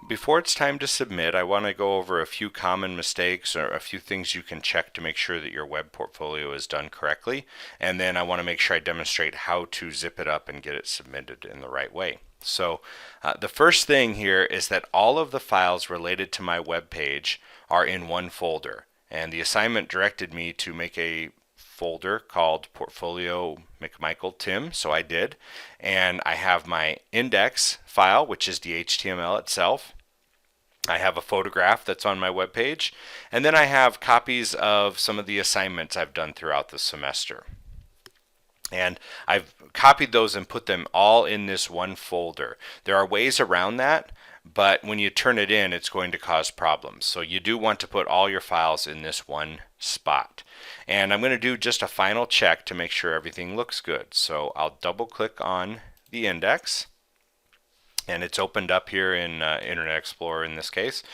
Before it's time to submit, I want to go over a few common mistakes or a few things you can check to make sure that your web portfolio is done correctly. And then I want to make sure I demonstrate how to zip it up and get it submitted in the right way. So the first thing here is that all of the files related to my web page are in one folder. And the assignment directed me to make a folder called Portfolio McMichael Tim, so I did. And I have my index file, which is the HTML itself. I have a photograph that's on my web page, and then I have copies of some of the assignments I've done throughout the semester. And I've copied those and put them all in this one folder. There are ways around that, but when you turn it in, it's going to cause problems. So you do want to put all your files in this one spot. And I'm going to do just a final check to make sure everything looks good. So I'll double click on the index. And it's opened up here in Internet Explorer in this case.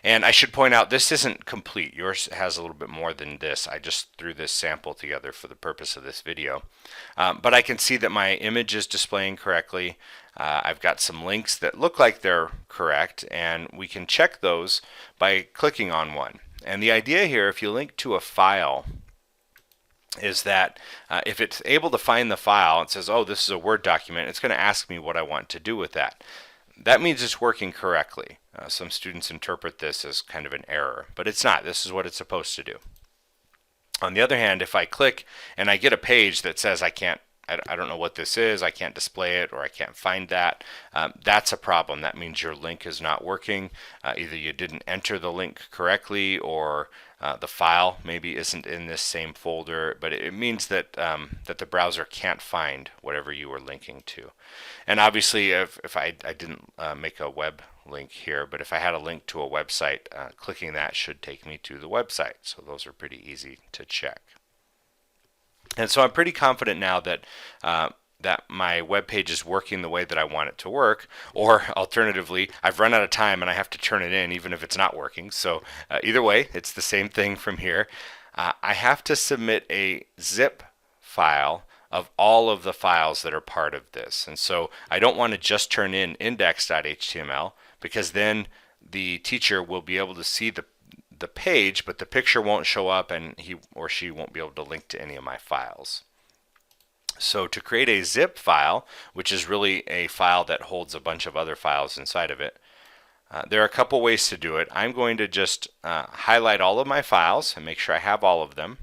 And I should point out, this isn't complete. Yours has a little bit more than this. I just threw this sample together for the purpose of this video. But I can see that my image is displaying correctly. I've got some links that look like they're correct, and we can check those by clicking on one. And the idea here, if you link to a file, is that if it's able to find the file and says, oh, this is a Word document, it's going to ask me what I want to do with that. That means it's working correctly. Some students interpret this as kind of an error, but it's not. This is what it's supposed to do. On the other hand, if I click and I get a page that says I don't know what this is, I can't display it, or I can't find that, that's a problem. That means your link is not working. Either you didn't enter the link correctly, or the file maybe isn't in this same folder, but it means that that the browser can't find whatever you were linking to. And obviously, if I didn't make a web link here, but if I had a link to a website, clicking that should take me to the website. So those are pretty easy to check. And so I'm pretty confident now that that my web page is working the way that I want it to work, or alternatively, I've run out of time and I have to turn it in even if it's not working. So either way, it's the same thing from here. I have to submit a zip file of all of the files that are part of this. And so I don't want to just turn in index.html, because then the teacher will be able to see the page, but the picture won't show up, and he or she won't be able to link to any of my files. So to create a zip file, which is really a file that holds a bunch of other files inside of it, there are a couple ways to do it. I'm going to just highlight all of my files and make sure I have all of them.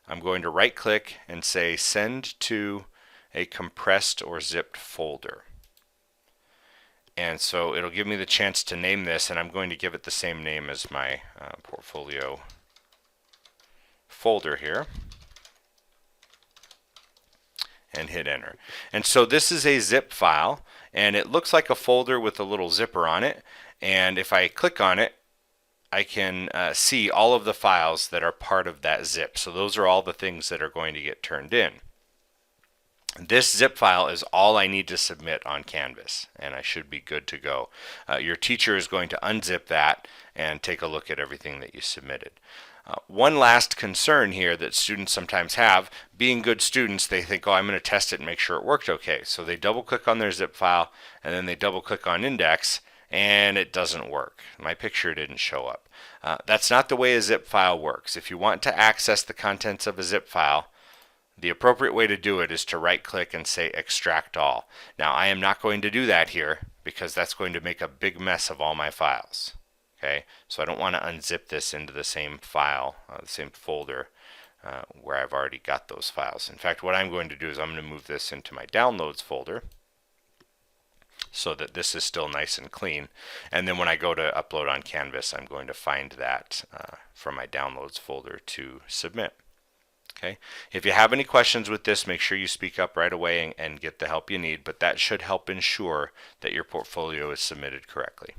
I'm going to right click and say send to a compressed or zipped folder. And so it'll give me the chance to name this, and I'm going to give it the same name as my portfolio folder here, and hit enter. And so this is a zip file, and it looks like a folder with a little zipper on it, and if I click on it, I can see all of the files that are part of that zip. So those are all the things that are going to get turned in. This zip file is all I need to submit on Canvas, and I should be good to go. Your teacher is going to unzip that and take a look at everything that you submitted. One last concern here that students sometimes have, being good students, they think, oh, I'm going to test it and make sure it worked okay. So they double click on their zip file, and then they double click on index, and it doesn't work. My picture didn't show up. That's not the way a zip file works. If you want to access the contents of a zip file, the appropriate way to do it is to right click and say extract all. Now I am not going to do that here because that's going to make a big mess of all my files. Okay, so I don't want to unzip this into the same file, the same folder where I've already got those files. In fact, what I'm going to do is I'm going to move this into my downloads folder so that this is still nice and clean. And then when I go to upload on Canvas, I'm going to find that from my downloads folder to submit. Okay. If you have any questions with this, make sure you speak up right away and get the help you need, but that should help ensure that your portfolio is submitted correctly.